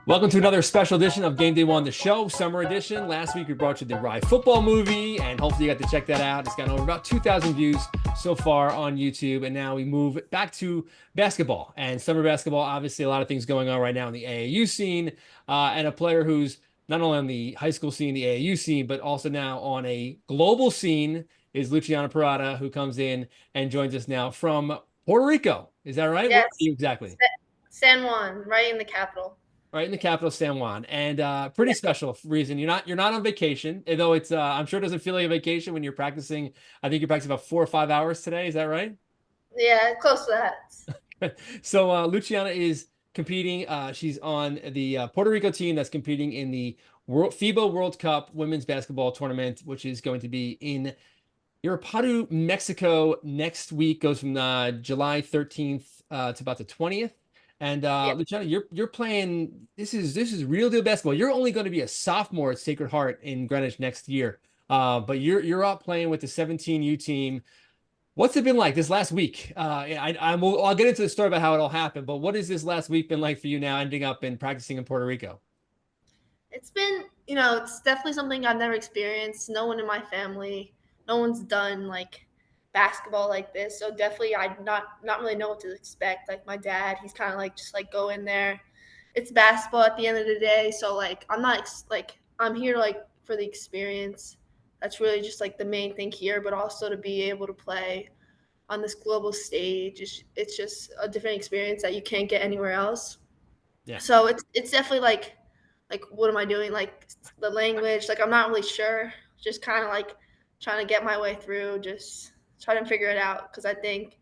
Welcome to another special edition of Game Day One, the show, summer edition. Last week we brought you the Rye football movie, and hopefully you got to check that out. It's gotten over about 2,000 views so far on YouTube, and now we move back to basketball and summer basketball. Obviously, a lot of things going on right now in the AAU scene, and a player who's not only on the high school scene, the AAU scene, but also now on a global scene is Lucianna Parrotta, who comes in and joins us now from Puerto Rico. Is that right? Where are Yes, you exactly? San Juan, right in the capital. Right in the capital, San Juan, and pretty Yeah, special reason. You're not on vacation, though it's I'm sure it doesn't feel like a vacation when you're practicing. I think you're practicing about 4 or 5 hours today. Is that right? yeah, close to that. So Luciana is competing. She's on the Puerto Rico team that's competing in the FIBA World Cup Women's Basketball Tournament, which is going to be in Irapadu, Mexico next week. Goes from July 13th to about the 20th. And Yeah, Luciana, you're playing. This is real deal basketball. You're only going to be a sophomore at Sacred Heart in Greenwich next year. But you're out playing with the 17U team. What's it been like this last week? I'll get into the story about how it all happened. But what has this last week been like for you now, ending up in practicing in Puerto Rico? it's been, it's definitely something I've never experienced. No one in my family, no one's done like basketball like this. So definitely, I not really know what to expect. Like my dad, he's kind of like just like go in there. It's basketball at the end of the day. So like I'm not like I'm here like for the experience. That's really just like the main thing here, but also to be able to play on this global stage. It's just a different experience that you can't get anywhere else. Yeah. So it's definitely like what am I doing? Like the language, like I'm not really sure. Just kind of like trying to get my way through, just trying to figure it out because I think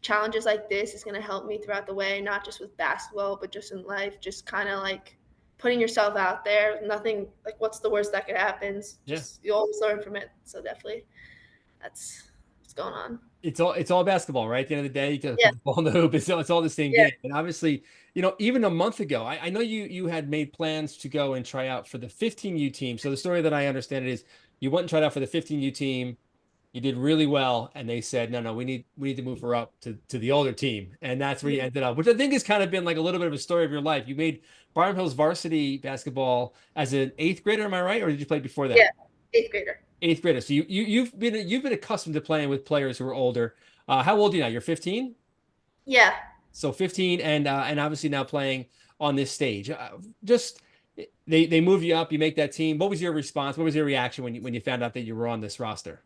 challenges like this is going to help me throughout the way, not just with basketball, but just in life. Just kind of like putting yourself out there. Nothing like what's the worst that could happen? Yeah. Just you always learn from it. So definitely, that's what's going on. It's all basketball, right? At the end of the day, you can Yeah, put the ball in the hoop. It's all the same yeah, game. And obviously, even a month ago, I know you had made plans to go and try out for the 15U team. So the story that I understand it is you went and tried out for the 15U team. You did really well, and they said, no, no, we need to move her up to the older team, and that's where you ended up, which I think has kind of been like a little bit of a story of your life. You made Byron Hills varsity basketball as an eighth grader, am I right, or did you play before that? yeah. Eighth grader. Eighth grader. So you've been accustomed to playing with players who are older. How old are you now? You're 15. Yeah. So 15, and obviously now playing on this stage. Just they move you up. You make that team. What was your response? What was your reaction when you found out that you were on this roster?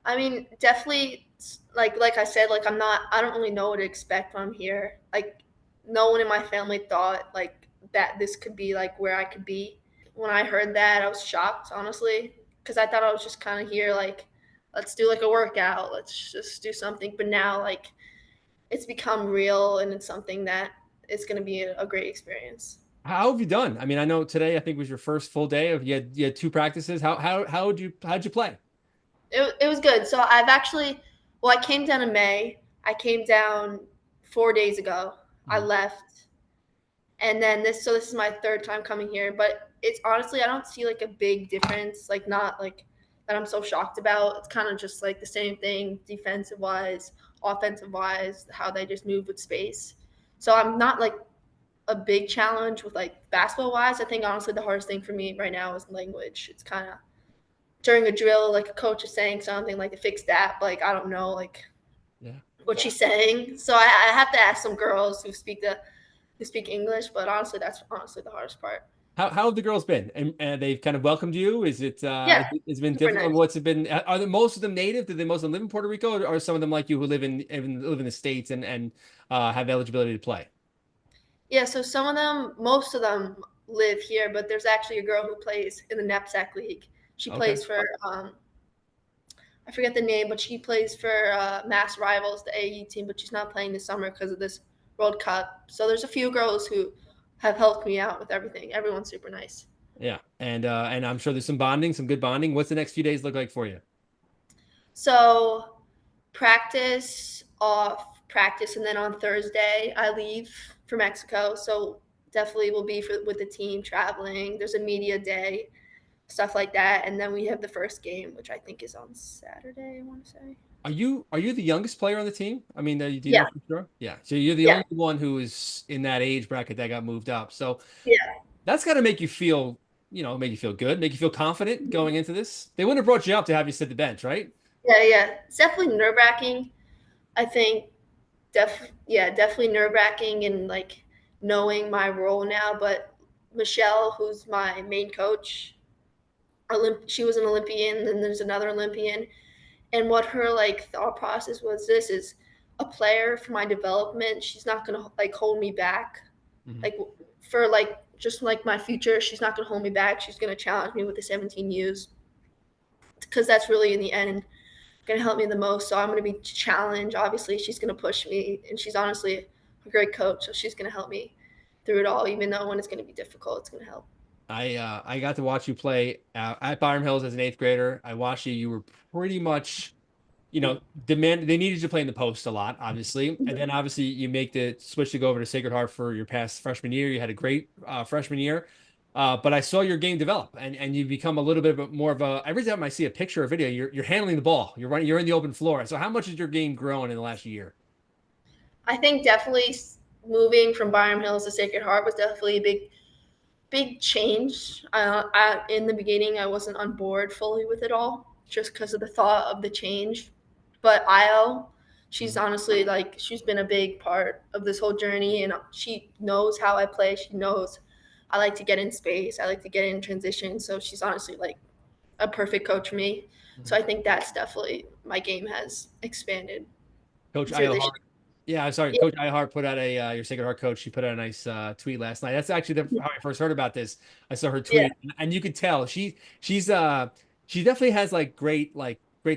I mean, definitely like I said, like I don't really know what to expect when I'm here. Like no one in my family thought like that this could be like where I could be. When I heard that, I was shocked, honestly, because I thought I was just kind of here like let's do like a workout, let's just do something. But now like it's become real and it's something that it's going to be a great experience. How have you done? I mean, I know today I think was your first full day of you had two practices. How'd you play? It was good. So I've actually, well, I came down in May. I came down 4 days ago. I Mhm. left, and then this is my third time coming here. But it's honestly, I don't see like a big difference. Like not like that I'm so shocked about. It's kind of just like the same thing, defensive wise, offensive wise, how they just move with space. So I'm not like a big challenge with like basketball wise. I think honestly the hardest thing for me right now is language. It's kind of during a drill, like a coach is saying something like to fix that, but like I don't know like Yeah. what she's saying. So I have to ask some girls who speak English, but honestly, that's honestly the hardest part. How have the girls been? And they've kind of welcomed you? Yeah, It's been super difficult? nice. What's it been? Are most of them native? Do they most of them live in Puerto Rico, or are some of them like you who live in the States and have eligibility to play? Yeah, so some of them, most of them live here, but there's actually a girl who plays in the knapsack league. She Okay. plays for I forget the name, but she plays for Mass Rivals, the AU team, but she's not playing this summer because of this World Cup. So there's a few girls who have helped me out with everything. Everyone's super nice. Yeah. And I'm sure there's some bonding, some good bonding. What's the next few days look like for you? So practice off practice, and then on Thursday I leave for Mexico. So definitely will be with the team traveling. There's a media day, stuff like that, and then we have the first game, which I think is on Saturday. I want to say. Are you the youngest player on the team? I mean, do you know Yeah, for sure? Yeah. So you're the yeah, only one who is in that age bracket that got moved up. So yeah, that's got to make you feel, make you feel good, make you feel confident going into this. They wouldn't have brought you up to have you sit the bench, right? yeah, yeah. It's definitely nerve wracking. I think yeah, definitely nerve wracking and like knowing my role now. But Michelle, who's my main coach, she was an Olympian, and then there's another Olympian. And what her like thought process was, this is a player for my development. She's not gonna like hold me back. Mhm. Like for like just like my future, she's not gonna hold me back. She's gonna challenge me with the 17 U's because that's really in the end gonna help me the most. So I'm gonna be challenged. Obviously, she's gonna push me, and she's honestly a great coach. So she's gonna help me through it all, even though when it's gonna be difficult, it's gonna help. I got to watch you play at Byram Hills as an eighth grader. I watched you. You were pretty much, they needed you to play in the post a lot, obviously. And then obviously you make the switch to go over to Sacred Heart for your past freshman year. You had a great freshman year. But I saw your game develop and you become a little bit more of a, every time I see a picture or video, you're handling the ball. You're running, you're in the open floor. So how much has your game grown in the last year? I think definitely moving from Byram Hills to Sacred Heart was definitely a big change. In the beginning, I wasn't on board fully with it all, just because of the thought of the change. But Io, she's Mhm. honestly like she's been a big part of this whole journey, and she knows how I play. She knows I like to get in space. I like to get in transition. So she's honestly like a perfect coach for me. So Mhm. I think that's definitely my game has expanded Coach through Io this. Hart. Yeah, I'm sorry. Yeah, Coach Ihart put out your Sacred Heart coach. She put out a nice tweet last night. That's actually how I first heard about this. I saw her yeah, tweet, and you could tell she definitely has like great, for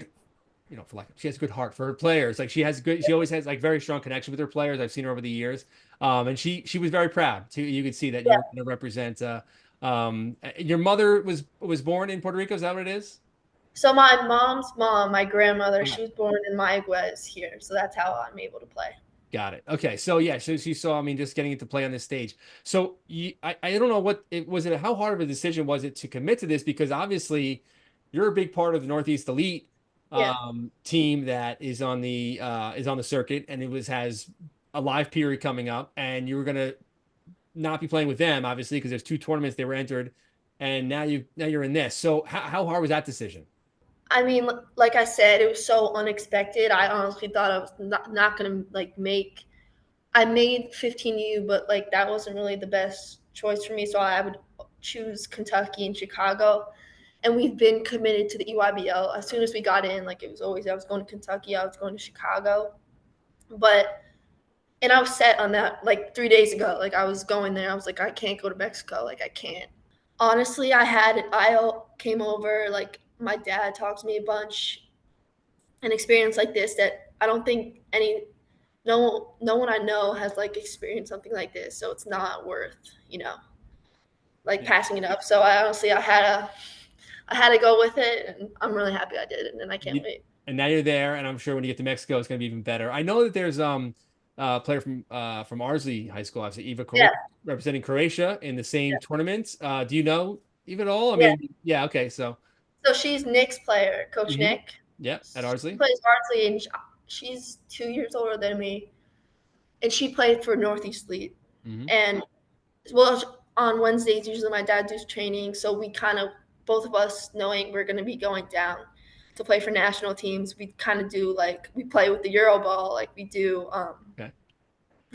like she has a good heart for her players. Like she always has like very strong connection with her players. I've seen her over the years, and she was very proud. To you could see that you were yeah. going to represent. Your mother was born in Puerto Rico. Is that what it is? So my mom's mom, my grandmother, Okay. she was born in Mayaguez here. So that's how I'm able to play. Got it. Okay. So yeah, so she saw, I mean, just getting it to play on this stage. So I don't know what it was. How hard of a decision was it to commit to this? Because obviously you're a big part of the Northeast Elite Yeah. team that is on the circuit, and has a live period coming up, and you were gonna not be playing with them, obviously, because there's two tournaments they were entered, and now you're in this. So how hard was that decision? I mean, like I said, it was so unexpected. I honestly thought I was not gonna like make. I made 15U, but like that wasn't really the best choice for me. So I would choose Kentucky and Chicago. And we've been committed to the EYBL. As soon as we got in, like it was always I was going to Kentucky, I was going to Chicago. But and I was set on that like 3 days ago. Like I was going there. I was like, I can't go to Mexico. Like I can't. Honestly, I came over. Like my dad talked to me a bunch. An experience like this that I don't think no one I know has like experienced something like this. So it's not worth like Yeah. passing it up. So I had to go with it, and I'm really happy I did it, and I can't You, wait. and now you're there, and I'm sure when you get to Mexico, it's going to be even better. I know that there's a player from Ardsley High School, obviously Eva Yeah, Koric, representing Croatia in the same yeah, tournament. Do you know Eva at all? I yeah. mean, yeah, okay, so So she's Nick's player, Coach hmm Nick. yeah, at She Ardsley. plays varsity, and she's 2 years older than me, and she played for Northeast League. Hmm And well, on Wednesdays, usually my dad does training, so we kind of both of us knowing we're going to be going down to play for national teams. We kind of do like we play with the Euro ball, like Okay,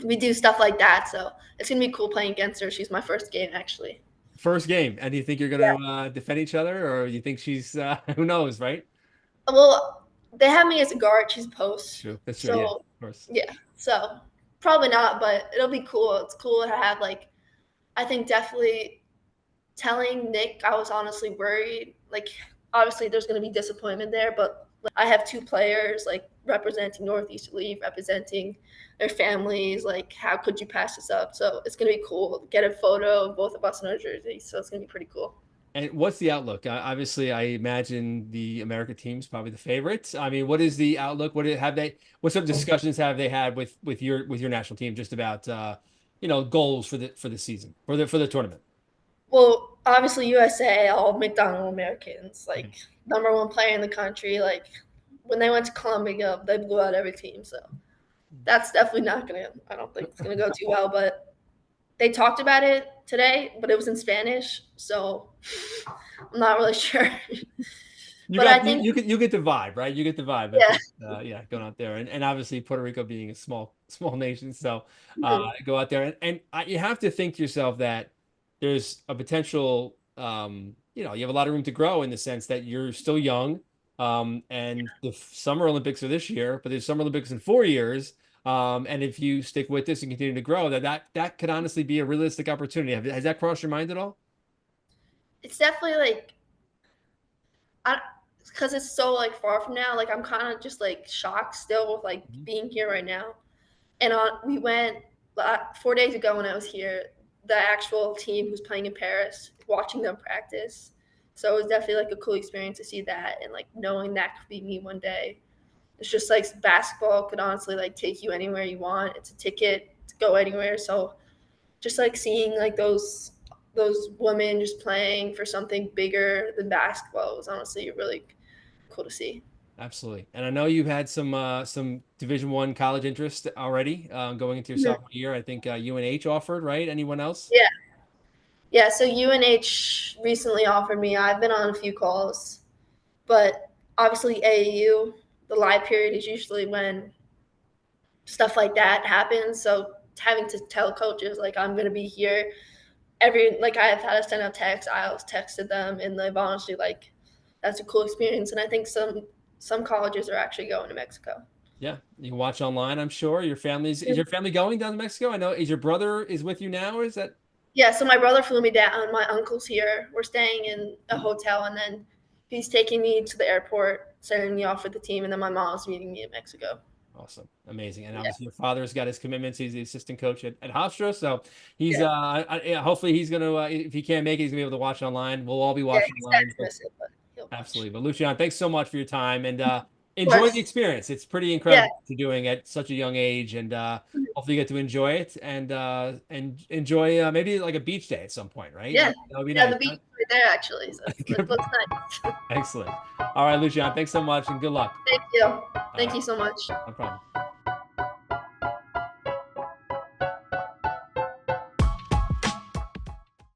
we do stuff like that. So it's gonna be cool playing against her. She's my first game actually. first game, and do you think you're Yeah. going to defend each other, or you think she's who knows, right? Well, they have me as a guard. She's post. True, that's true. Yeah, So of course. yeah. So probably not, but it'll be cool. It's cool to have like I think definitely telling Nick I was honestly worried. Like obviously there's gonna be disappointment there, but like, I have two players like representing Northeast League, representing their families. Like how could you pass this up? So it's gonna be cool. Get a photo of both of us in our jerseys. So it's gonna be pretty cool. And what's the outlook? Obviously, I imagine the America team's probably the favorite. I mean, what is the outlook? What sort of discussions have they had with your national team just about goals for the season for the tournament? Well, obviously USA, all McDonald Americans, Mhm. like number one player in the country. Like when they went to Columbia, they blew out every team. So that's definitely not gonna. I don't think it's gonna go too well. But they talked about it today, but it was in Spanish, so I'm not really sure. You But I got think you get the vibe, right? You get the vibe. I yeah, think, yeah, going out there, and obviously Puerto Rico being a small nation, so mhm, go out there, and you have to think to yourself that there's a potential, you have a lot of room to grow in the sense that you're still young, and the Summer Olympics are this year, but there's Summer Olympics in 4 years, and if you stick with this and continue to grow, that could honestly be a realistic opportunity. Has that crossed your mind at all? it's definitely like I because it's so like far from now. Like I'm kind of just like shocked still with like Mhm. being here right now. And we went 4 days ago when I was here. The actual team who's playing in Paris, watching them practice. So it was definitely like a cool experience to see that and like knowing that could be me one day. It's just like basketball could honestly like take you anywhere you want. It's a ticket to go anywhere. So just like seeing like those women just playing for something bigger than basketball was honestly really cool to see. Absolutely. And I know you've had some Division I college interest already going into your Mhm. sophomore year. I think UNH offered, right? Anyone else? Yeah. Yeah, so UNH recently offered me. I've been on a few calls, but obviously AAU, the live period is usually when stuff like that happens. So having to tell coaches like I'm gonna be here I've had to send a text. I always texted them, and they've honestly like that's a cool experience. And I think some colleges are actually going to Mexico. Yeah, you can watch online, I'm sure. Is your family going down to Mexico? I know, is your brother is with you now, or is that Yeah, so my brother flew me down. My uncle's here. We're staying in a hotel, and then he's taking me to the airport, sending me off with the team, and then my mom's meeting me in Mexico. awesome? Amazing. And Yeah. obviously your father's got his commitments. He's the assistant coach at Hofstra. So he's Yeah. yeah, hopefully he's gonna if he can't make it, he's gonna be able to watch online. We'll all be Yeah, watching he's sad online. to miss it, but he'll watch. Absolutely. But Lucian, thanks so much for your time and Of enjoy the course. experience. It's pretty Yeah. incredible what you're doing at such a young age, and hopefully you get to enjoy it and enjoy maybe like a beach day at some point, right? Yeah. That would be Yeah, nice. the beach is right there actually. So it Good. looks nice. Excellent. All right, Lucian, thanks so much and good luck. Thank you. All Thank right, you so much. no problem.